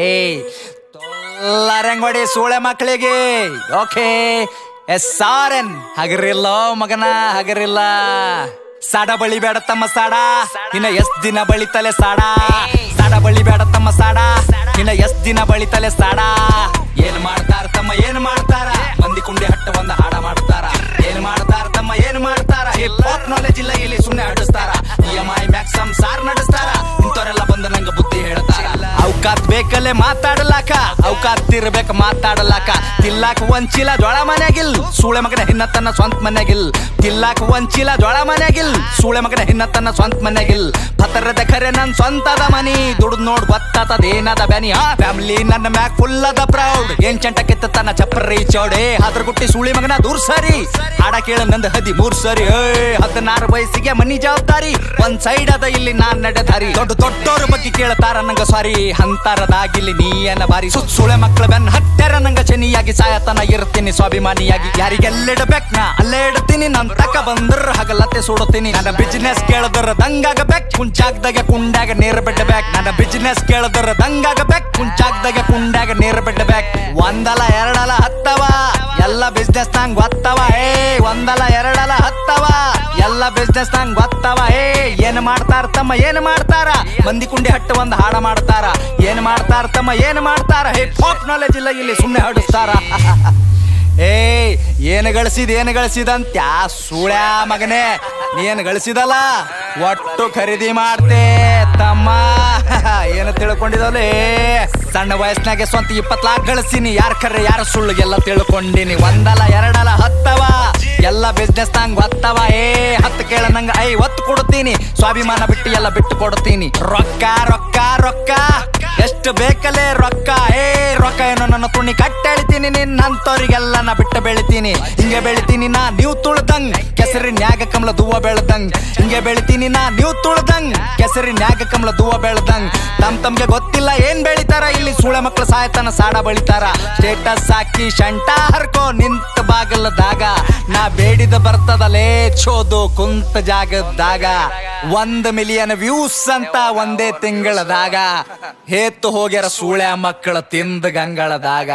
ಏಯ್ ತೊಲ್ಲರಂಗೊಡಿ ಸೂಳೆ ಮಕ್ಕಳಿಗೆ ಓಕೆ SRN ಹಗರಿಲ್ಲ ಮಗನ ಹಗರಿಲ್ಲ. ಸಾಡ ಬಳಿ ಬೇಡ ತಮ್ಮ ಸಾಡ ಇನ್ನ ಎಷ್ಟ್ ದಿನ ಬಳಿತಲೆ ಸಾಡ. ಸಾಡ ಬಳಿ ಬೇಡ ತಮ್ಮ ಸಾಡ ಇನ್ನ ಎಷ್ಟ್ ದಿನ ಬಳಿತಲೆ ಸಾಡ. ಏನ್ ಮಾಡ್ತಾರ ತಮ್ಮ ಏನ್ ಮಾಡ್ತಾರ, ಮಂದಿ ಕುಂಡಿ ಹಟ್ಟ ಒಂದ ಹಾಡ ಮಾಡ್ತಾರ. ಏನ್ ಮಾಡ್ತಾರ ತಮ್ಮ ಏನ್ ಮಾಡ್ತಾರ, ಹಿಪ್ ಹಾಪ್ ನಾಲೆಜ್ ಇಲ್ಲ ಇಲ್ಲಿ ಸುಮ್ನೆ ಆಡಿಸ್ತಾರ. EMI ಮ್ಯಾಕ್ಸ್ ಸಂಸಾರ್ ನಡೆಸ್ತಾರ, ಇಂಥವ್ರೆಲ್ಲ ಬಂದು ನಂಗ ಬುದ್ಧಿ ಹೇಳ್ತಾರ. ಅವಕಾತ್ ಬೇಕಲ್ಲೇ ಮಾತಾಡಲಾಕ, ಅವಕಾತ್ ಇರ್ಬೇಕ ಮಾತಾಡಲಾಕ. ತಿಲ್ಲಾಕ ಒಂಚಿಲ ಜೋಳ ಮನ್ಯಾಗಿಲ್, ಸೂಳೆ ಮಗನ ಹಿನ್ನ ತನ್ನ ಸ್ವಂತ ಮನ್ಯಾಗಿಲ್. ತಿಲ್ಲಾಕ ಒಂಚಿಲ ಜೋಳ ಮನ್ಯಾಗಿಲ್, ಸೂಳೆ ಮಗನ ಹಿನ್ನ ತನ್ನ ಸ್ವಂತ ಮನ್ಯಾಗಿಲ್. ಪತರದ ಖರೆ ನನ್ ಸ್ವಂತದ ಮನಿ, ದುಡ್ದು ನೋಡ್ ಗೊತ್ತಾತದೇನದ ಬ್ಯಾನಿ. ಫ್ಯಾಮಿಲಿ ನನ್ನ ಮ್ಯಾಕ್ ಫುಲ್ ಅದ ಪ್ರೌಡ್, ಏನ್ ಚಂಟ ಕಿತ್ತ ತನ್ನ ಚಪ್ಪರಿ ಚೌಡೆ. ಅದ್ರ ಗುಟ್ಟಿ ಸೂಳಿ ಮಗನ ದೂರ್ ಸರಿ, ಹಾಡ ಕೇಳ ನಂದು 13 ಸರಿ. 16 ವಯಸ್ಸಿಗೆ ಮನಿ ಜವಾಬ್ದಾರಿ, ಒಂದ್ ಸೈಡ್ ಅದ ಇಲ್ಲಿ ನಾನ್ ನಡೆದಾರಿ. ದೊಡ್ಡೋರ ಬಗ್ಗೆ ಕೇಳ್ತಾರ ನಂಗ ಸಾರಿ, ಅಂತರದಾಗಿಲ್ಲಿ ನೀಯನ ಬಾರಿ. ಸುಳೆ ಮಕ್ಕಳ ಬೆನ್ ಹತ್ತರ ನಂಗ ಚನಿಯಾಗಿ, ಸಾಯತನ ಇರ್ತೀನಿ ಸ್ವಾಭಿಮಾನಿಯಾಗಿ. ಯಾರಿಗೆಲ್ಲಿಡ್ಬೇಕ್ ನಾ ಅಲ್ಲೇ ಇಡ್ತೀನಿ, ನನ್ ತಕ ಬಂದ್ರ ಹಗಲತ್ತೆ ಸುಡುತ್ತೀನಿ. ನನ್ನ ಬಿಸಿನೆಸ್ ಕೇಳದ್ರ ದಂಗಾಗಬೇಕ್, ಕುಂಚಾಗ್ದಾಗ ಕುಂಡಾಗ ನೀರ್ ಬಿಡ್ಬೇಕ್. ನನ್ನ ಬಿಸಿನೆಸ್ ಕೇಳದ್ರ ದಂಗಾಗಬೇಕ್, ಕುಂಚಾಗ್ದಾಗ ಕುಂಡಾಗ ನೀರ್ ಬಿಡ್ಬೇಕ್. ಒಂದಲ ಎರಡಲ ಹತ್ತವ ಎಲ್ಲ ಬಿಸ್ನೆಸ್ ನಂಗ್ ಗೊತ್ತವ. ಒಂದಲ ಎರಡಲ ಹತ್ತವ ಎಲ್ಲ ಬಿಸ್ನೆಸ್ ನಂಗ್ ಗೊತ್ತವ. ಏನ್ ಮಾಡ್ತಾರ ತಮ್ಮ ಏನ್ ಮಾಡ್ತಾರ, ಮಂದಿ ಕುಂಡಿ ಹಟ್ಟು ಒಂದ್ ಹಾಡ ಮಾಡ್ತಾರ. ಏನ್ ಮಾಡ್ತಾರ ತಮ್ಮ ಏನ್ ಮಾಡ್ತಾರ, ಹಿಪ್ ಹಾಪ್ ನಾಲೆಜ್ ಇಲ್ಲ ಇಲ್ಲಿ ಸುಮ್ನೆ ಹಾಡಿಸ್ತಾರ. ಏನ್ ಗಳಿಸಿದಂತ ಸೂಳ್ಯಾ ಮಗನೇ, ನೀನ್ ಗಳಿಸಿದಲ್ಲ ಒಟ್ಟು ಖರೀದಿ ಮಾಡ್ತೆ ತಮ್ಮ. ಏನ ತಿಳ್ಕೊಂಡಿದಲೇ, ಸಣ್ಣ ವಯಸ್ಸಿನಾಗೆ ಸ್ವಂತ 20 ಲಾಖ ಗಳಿಸಿನಿ. ಯಾರ ಖರೆ ಯಾರ ಸುಳ್ಳು ಎಲ್ಲ ತಿಳ್ಕೊಂಡಿನಿ. ಒಂದಲ ಎರಡಲ ಹತ್ತವ ಎಲ್ಲ ಬಿಸ್ನೆಸ್ ನಂಗ್ ಗೊತ್ತವ. 10 ಕೇಳ ನಂಗ 50 ಕೊಡ್ತೀನಿ, ಸ್ವಾಭಿಮಾನ ಬಿಟ್ಟು ಎಲ್ಲ ಬಿಟ್ಟು ಕೊಡ್ತೀನಿ. ರೊಕ್ಕ ರೊಕ್ಕ ರೊಕ್ಕ ಎಷ್ಟು ಬೇಕಲೇ ರೊಕ್ಕ. ರೊಕ್ಕ ಏನೋ ನನ್ನ ತುಣಿ ಕಟ್ಟೆಳಿತೀನಿ, ನಿನ್ನಂತವ್ರಿಗೆಲ್ಲ ನಾ ಬಿಟ್ಟು ಬೆಳಿತೀನಿ. ಹಿಂಗೆ ಬೆಳಿತೀನಿ ನಾ ನೀವು ತುಳ್ದಂಗ್, ಕೆಸರಿನ್ಯಾಗ ಕಮಲ ದೂವ ಬೆಳ್ದಂಗ್. ಹಿಂಗೆ ಬೆಳಿತೀನಿ ನಾ ನೀವು ತುಳ್ದಂಗ್, ಕೆಸರಿನ್ಯಾಗ ಕಮಲ ದೂವ ಬೆಳ್ದಂಗ್. ತಮ್ಗೆ ಗೊತ್ತಿಲ್ಲ ಏನ್ ಬೆಳಿತಾರ ಇಲ್ಲಿ, ಸೂಳೆ ಮಕ್ಳು ಸಾಯ್ತನ ಸಾಡ ಬಳಿತಾರ. ಸ್ಟೇಟಸ್ ಹಾಕಿ ಶಂಟ ಹರ್ಕೋ ನಿಂತ ಬಾಗಲದಾಗ, ನಾ ಬೇಡಿದ ಬರ್ತದಲೇ ಚೋದು ಕುಂತ ಜಾಗದಾಗ. 1 ಮಿಲಿಯನ್ ವ್ಯೂಸ್ ಅಂತ ಒಂದೇ ತಿಂಗಳದಾಗ, ಹೇತ್ತು ಹೋಗ್ಯಾರ ಸೂಳೆ ಮಕ್ಕಳ ತಿಂದ ಗಂಗಳದಾಗ.